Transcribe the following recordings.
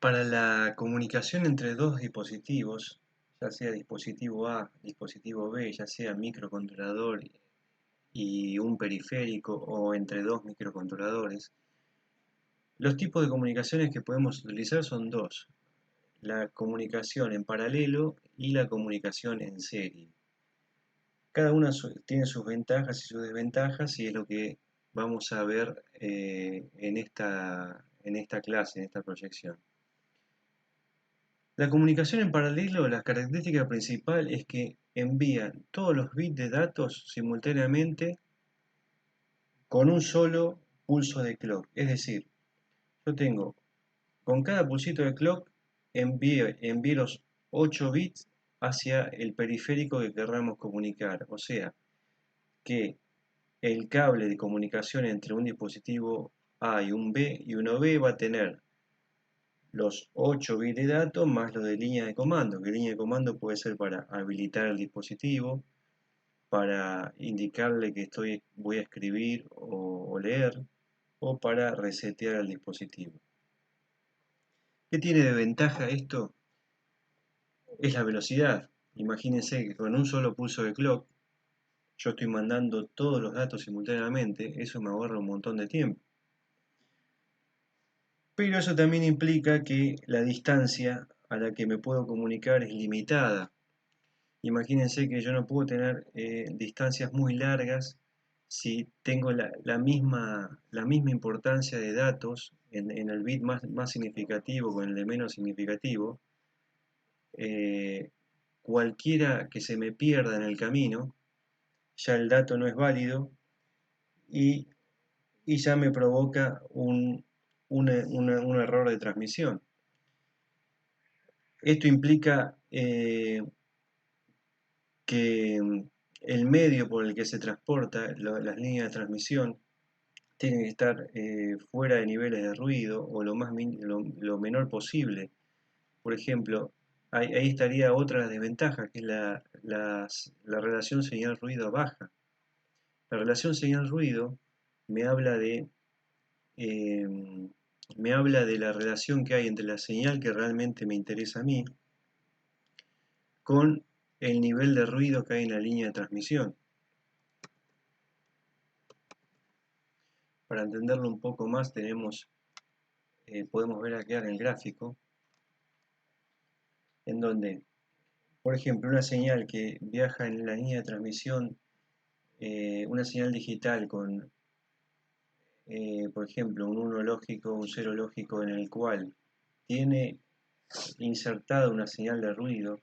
Para la comunicación entre dos dispositivos, ya sea dispositivo A, dispositivo B, ya sea microcontrolador y un periférico o entre dos microcontroladores, los tipos de comunicaciones que podemos utilizar son dos: la comunicación en paralelo y la comunicación en serie. Cada una tiene sus ventajas y sus desventajas y es lo que vamos a ver en esta clase, en esta proyección. La comunicación en paralelo, la característica principal es que envía todos los bits de datos simultáneamente con un solo pulso de clock. Es decir, yo tengo, con cada pulsito de clock, envío los 8 bits hacia el periférico que querramos comunicar. O sea, que el cable de comunicación entre un dispositivo A y un B y uno B va a tener los 8 bits de datos más los de línea de comando, que línea de comando puede ser para habilitar el dispositivo, para indicarle que voy a escribir o leer, o para resetear el dispositivo. ¿Qué tiene de ventaja esto? Es la velocidad. Imagínense que con un solo pulso de clock yo estoy mandando todos los datos simultáneamente, eso me ahorra un montón de tiempo. Pero eso también implica que la distancia a la que me puedo comunicar es limitada. Imagínense que yo no puedo tener distancias muy largas si tengo la misma importancia de datos en el bit más significativo con el de menos significativo. Cualquiera que se me pierda en el camino, ya el dato no es válido y, y ya me provoca un error de transmisión. Esto implica que el medio por el que se transporta las líneas de transmisión tienen que estar fuera de niveles de ruido o lo menor posible. Por ejemplo, ahí estaría otra desventaja, que es la relación señal-ruido baja. La relación señal-ruido me habla eh, me habla de la relación que hay entre la señal que realmente me interesa a mí con el nivel de ruido que hay en la línea de transmisión. Para entenderlo un poco más podemos ver acá en el gráfico, en donde, por ejemplo, una señal que viaja en la línea de transmisión, una señal digital con, por ejemplo, un 1 lógico, un 0 lógico en el cual tiene insertada una señal de ruido.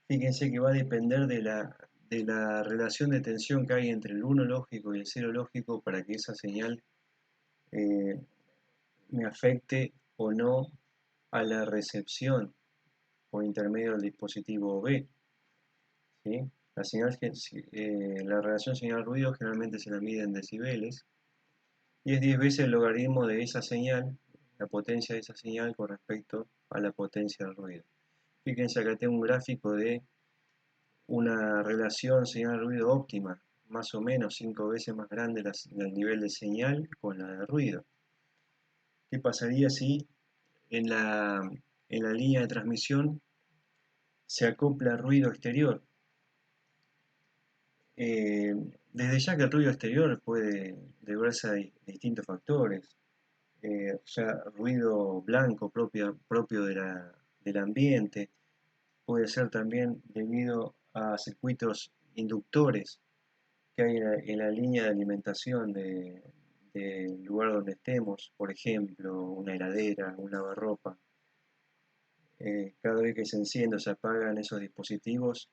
Fíjense que va a depender de la relación de tensión que hay entre el 1 lógico y el 0 lógico para que esa señal eh, me afecte o no a la recepción por intermedio del dispositivo B. ¿Sí? La relación señal-ruido generalmente se la mide en decibeles y es 10 veces el logaritmo de esa señal, la potencia de esa señal con respecto a la potencia del ruido. Fíjense acá tengo un gráfico de una relación señal-ruido óptima, más o menos 5 veces más grande el nivel de señal con la de ruido. ¿Qué pasaría si en la línea de transmisión se acopla ruido exterior? Eh, Desde ya que el ruido exterior puede deberse a distintos factores, o sea, ruido blanco propio del ambiente, puede ser también debido a circuitos inductores que hay en la línea de alimentación del lugar donde estemos, por ejemplo, una heladera, un lavarropa. Cada vez que se enciende o se apagan esos dispositivos,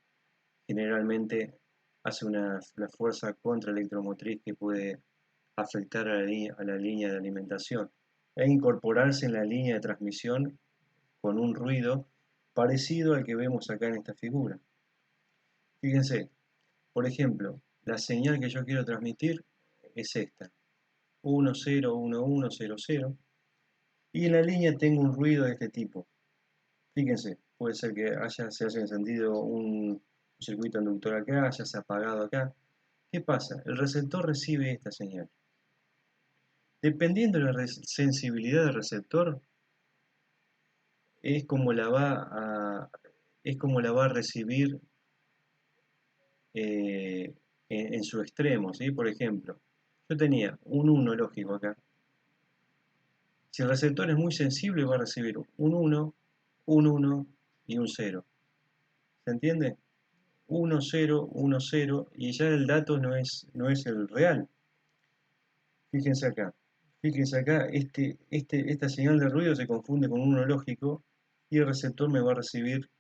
generalmente hace la fuerza contraelectromotriz que puede afectar a la línea de alimentación e incorporarse en la línea de transmisión con un ruido parecido al que vemos acá en esta figura. Fíjense, por ejemplo, la señal que yo quiero transmitir es esta, 101100, y en la línea tengo un ruido de este tipo. Fíjense, puede ser que se haya encendido un circuito inductor acá, se ha apagado acá. ¿Qué pasa? El receptor recibe esta señal. Dependiendo de la sensibilidad del receptor, es como la va es como la va a recibir en su extremo, ¿sí? Por ejemplo, yo tenía un 1 lógico acá. Si el receptor es muy sensible, va a recibir un 1, un 1 y un 0. ¿Se entiende? 1, 0, 1, 0, y ya el dato no es el real. Fíjense acá. Fíjense acá, esta señal de ruido se confunde con un 1 lógico y el receptor me va a recibir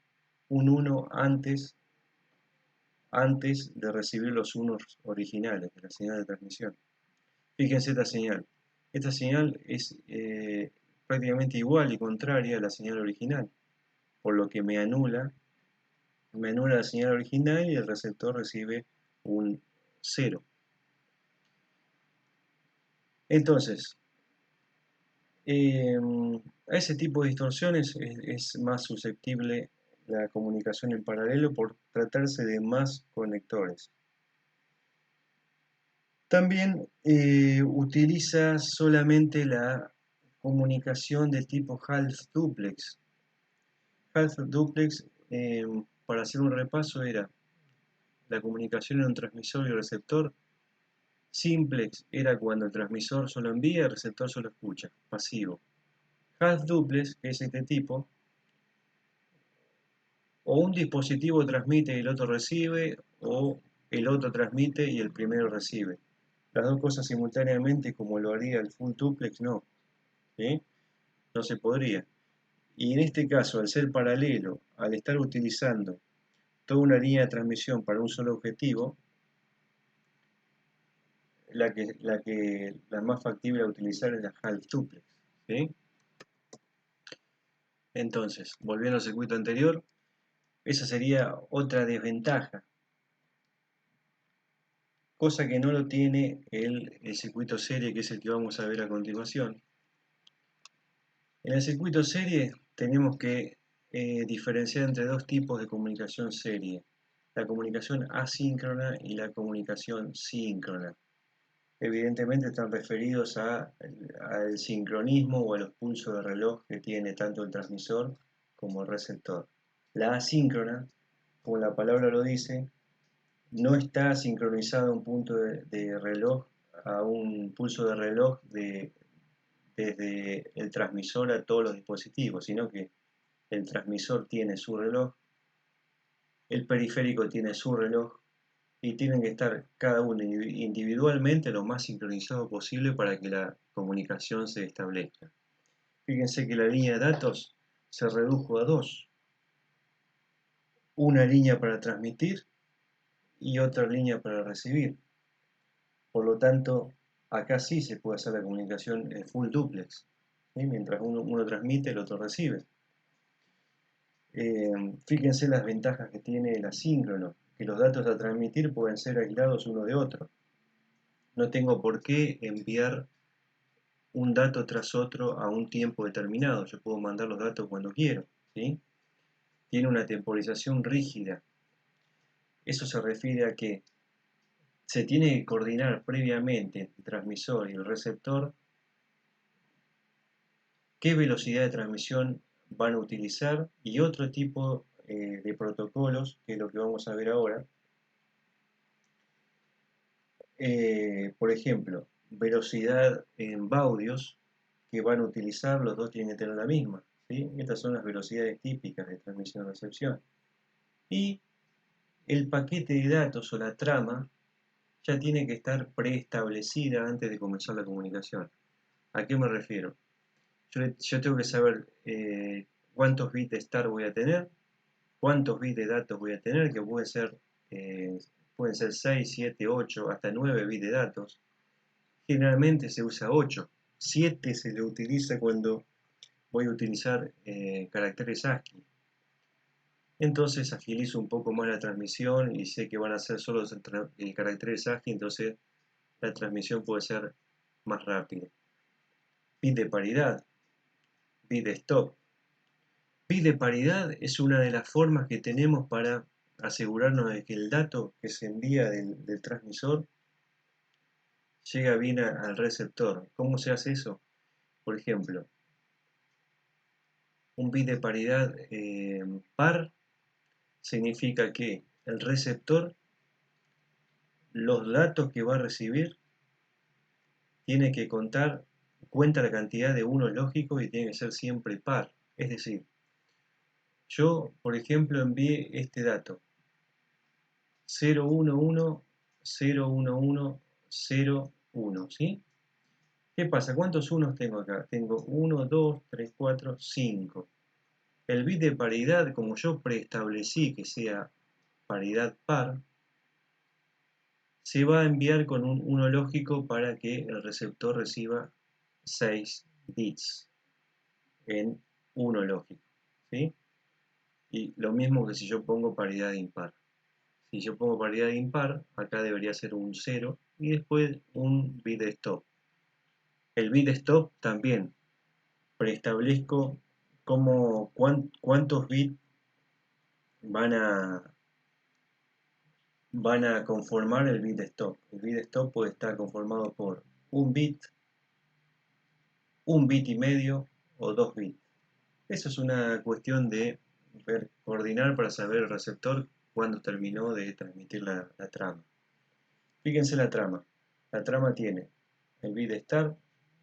un 1 antes de recibir los unos originales de la señal de transmisión. Fíjense esta señal. Esta señal es prácticamente igual y contraria a la señal original, por lo que me anula la señal original y el receptor recibe un 0. Entonces, a ese tipo de distorsiones es más susceptible la comunicación en paralelo por tratarse de más conectores. También utiliza solamente la comunicación de tipo half duplex. Half duplex, para hacer un repaso, era la comunicación entre un transmisor y receptor. Simplex era cuando el transmisor solo envía y el receptor solo escucha, pasivo. Half duplex, que es este tipo, o un dispositivo transmite y el otro recibe, o el otro transmite y el primero recibe. Las dos cosas simultáneamente, como lo haría el full duplex, no, ¿sí? No se podría. Y en este caso, al ser paralelo, al estar utilizando toda una línea de transmisión para un solo objetivo, la más factible a utilizar es la half duplex, ¿sí? Entonces, volviendo al circuito anterior, esa sería otra desventaja, cosa que no lo tiene el circuito serie, que es el que vamos a ver a continuación. En el circuito serie tenemos que diferenciar entre dos tipos de comunicación serie, la comunicación asíncrona y la comunicación síncrona. Evidentemente están referidos al sincronismo o a los pulsos de reloj que tiene tanto el transmisor como el receptor. La asíncrona, como la palabra lo dice, no está sincronizado un punto de reloj a un pulso de reloj desde el transmisor a todos los dispositivos, sino que el transmisor tiene su reloj, el periférico tiene su reloj y tienen que estar cada uno individualmente lo más sincronizado posible para que la comunicación se establezca. Fíjense que la línea de datos se redujo a dos, una línea para transmitir y otra línea para recibir. Por lo tanto, acá sí se puede hacer la comunicación en full duplex, ¿sí? Mientras uno transmite, el otro recibe. Fíjense las ventajas que tiene el asíncrono, que los datos a transmitir pueden ser aislados uno de otro. No tengo por qué enviar un dato tras otro a un tiempo determinado. Yo puedo mandar los datos cuando quiero, ¿sí? Tiene una temporización rígida. Eso se refiere a que se tiene que coordinar previamente entre el transmisor y el receptor qué velocidad de transmisión van a utilizar y otro tipo de protocolos, que es lo que vamos a ver ahora. Por ejemplo, velocidad en baudios que van a utilizar, los dos tienen que tener la misma, ¿sí? Estas son las velocidades típicas de transmisión-recepción. Y el paquete de datos o la trama ya tiene que estar preestablecida antes de comenzar la comunicación. ¿A qué me refiero? Yo tengo que saber cuántos bits de start voy a tener, cuántos bits de datos voy a tener, que eh, pueden ser 6, 7, 8, hasta 9 bits de datos. Generalmente se usa 8. 7 se le utiliza cuando voy a utilizar caracteres ASCII. Entonces agilizo un poco más la transmisión y sé que van a ser solo caracteres ASCII, entonces la transmisión puede ser más rápida. Bit de paridad, bit de stop. Bit de paridad es una de las formas que tenemos para asegurarnos de que el dato que se envía del transmisor llega bien al receptor. ¿Cómo se hace eso? Por ejemplo, un bit de paridad par significa que el receptor, los datos que va a recibir, tiene que cuenta la cantidad de unos lógicos y tiene que ser siempre par. Es decir, yo, por ejemplo, envié este dato 011-011-01, ¿sí? ¿Qué pasa? ¿Cuántos unos tengo acá? Tengo 1, 2, 3, 4, 5. El bit de paridad, como yo preestablecí que sea paridad par, se va a enviar con un 1 lógico para que el receptor reciba 6 bits en 1 lógico, ¿sí? Y lo mismo que si yo pongo paridad impar. Si yo pongo paridad impar, acá debería ser un 0 y después un bit de stop. El bit de stop también preestablezco cuántos bits van a conformar el bit de stop. El bit de stop puede estar conformado por un bit y medio o 2 bits. Eso es una cuestión de coordinar para saber el receptor cuándo terminó de transmitir la trama. Fíjense la trama. La trama tiene el bit de start,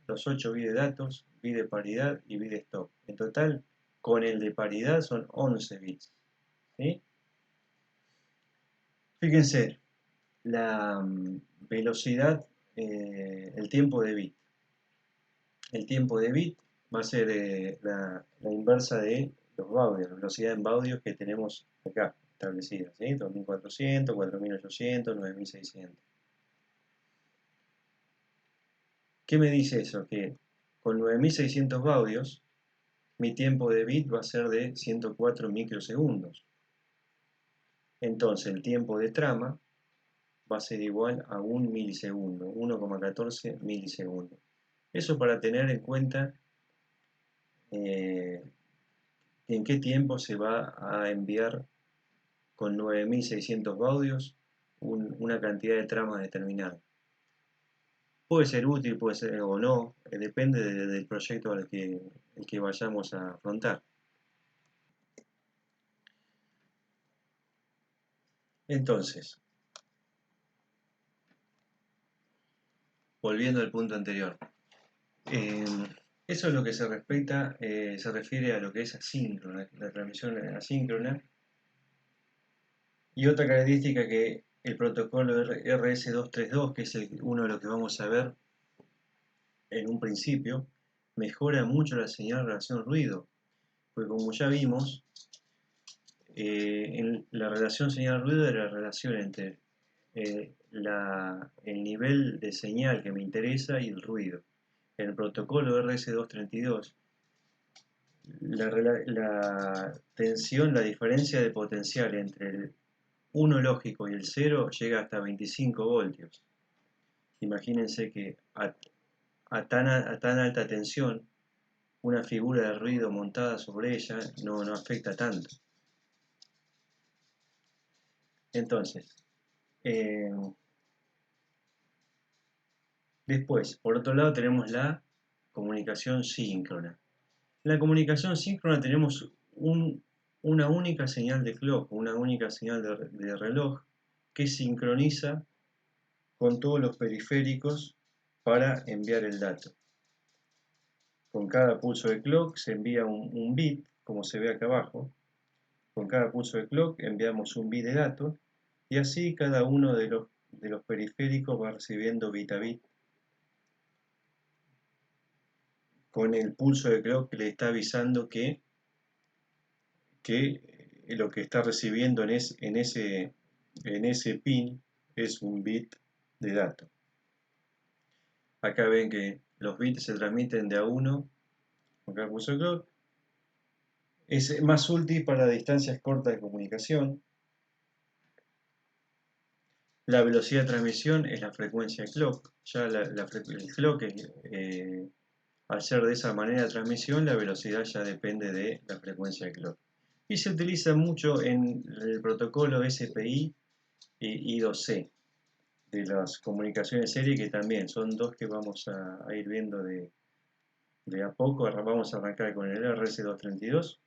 los 8 bits de datos, bit de paridad y bit de stop. En total, con el de paridad son 11 bits. ¿Sí? Fíjense, la velocidad, el tiempo de bit. El tiempo de bit va a ser la inversa de los baudios, la velocidad en baudios que tenemos acá establecida, ¿sí? 2400, 4800, 9600. ¿Qué me dice eso? Que con 9600 baudios mi tiempo de bit va a ser de 104 microsegundos. Entonces el tiempo de trama va a ser igual a 1 milisegundo, 1,14 milisegundos. Eso para tener en cuenta en qué tiempo se va a enviar con 9600 baudios una cantidad de tramas determinada. Puede ser útil, puede ser o no, depende del proyecto el que vayamos a afrontar. Entonces, volviendo al punto anterior, eso es lo que se refiere a lo que es asíncrona, la transmisión asíncrona. Y otra característica que el protocolo RS232, que es uno de los que vamos a ver en un principio, mejora mucho la señal relación ruido, porque como ya vimos, en la relación señal-ruido era la relación entre el nivel de señal que me interesa y el ruido. En el protocolo RS232, la tensión, la diferencia de potencial entre el 1 lógico y el 0 llega hasta 25 voltios. Imagínense que a tan alta tensión, una figura de ruido montada sobre ella no afecta tanto. Entonces, después, por otro lado, tenemos la comunicación síncrona. En la comunicación síncrona tenemos una única señal de clock, una única señal de reloj que sincroniza con todos los periféricos para enviar el dato. Con cada pulso de clock se envía un bit, como se ve acá abajo. Con cada pulso de clock enviamos un bit de dato y así cada uno de los periféricos va recibiendo bit a bit con el pulso de clock que le está avisando que lo que está recibiendo en ese pin es un bit de dato. Acá ven que los bits se transmiten de a uno con cada pulso de clock. Es más útil para distancias cortas de comunicación. La velocidad de transmisión es la frecuencia de clock. Ya el clock, al ser de esa manera de transmisión, la velocidad ya depende de la frecuencia de clock. Y se utiliza mucho en el protocolo SPI y I2C de las comunicaciones serie, que también son dos que vamos a ir viendo de de a poco. Vamos a arrancar con el RS232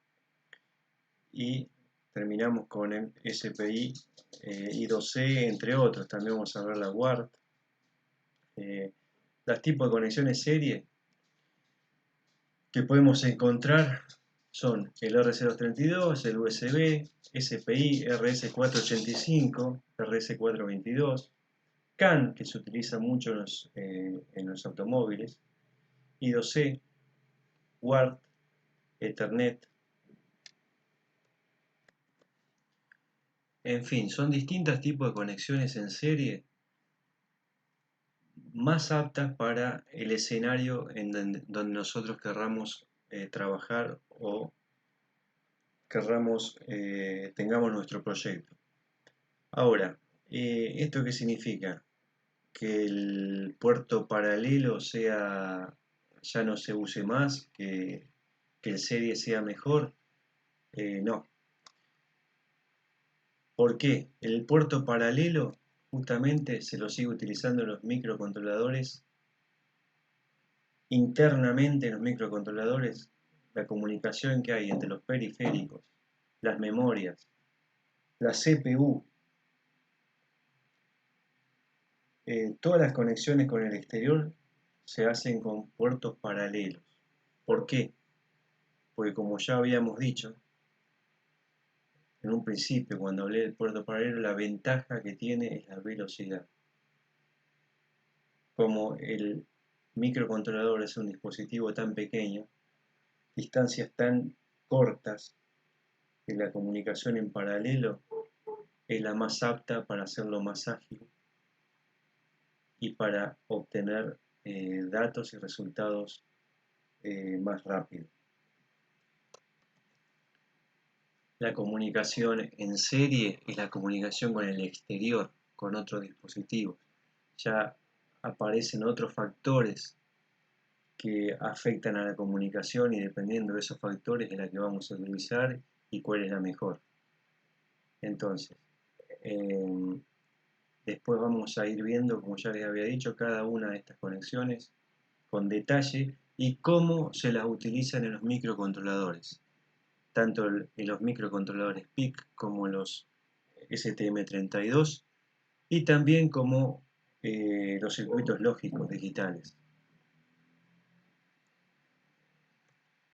y terminamos con el SPI I2C, entre otros. También vamos a ver la WART. Los tipos de conexiones serie que podemos encontrar son el RC232, el USB, SPI, RS485, RS422, CAN, que se utiliza mucho en los automóviles, I2C, WART, Ethernet. En fin, son distintos tipos de conexiones en serie más aptas para el escenario en donde nosotros querramos trabajar o tengamos nuestro proyecto. Ahora, ¿esto qué significa? Que el puerto paralelo ya no se use más, que el serie sea mejor. No. ¿Por qué? El puerto paralelo justamente se lo sigue utilizando en los microcontroladores. Internamente en los microcontroladores, la comunicación que hay entre los periféricos, las memorias, la CPU, todas las conexiones con el exterior se hacen con puertos paralelos. ¿Por qué? Porque como ya habíamos dicho en un principio, cuando hablé del puerto paralelo, la ventaja que tiene es la velocidad. Como el microcontrolador es un dispositivo tan pequeño, distancias tan cortas, que la comunicación en paralelo es la más apta para hacerlo más ágil y para obtener datos y resultados más rápido. La comunicación en serie es la comunicación con el exterior, con otros dispositivos. Ya aparecen otros factores que afectan a la comunicación y dependiendo de esos factores es la que vamos a utilizar y cuál es la mejor. Entonces, después vamos a ir viendo, como ya les había dicho, cada una de estas conexiones con detalle y cómo se las utilizan en los microcontroladores, tanto en los microcontroladores PIC como los STM32 y también como los circuitos lógicos digitales.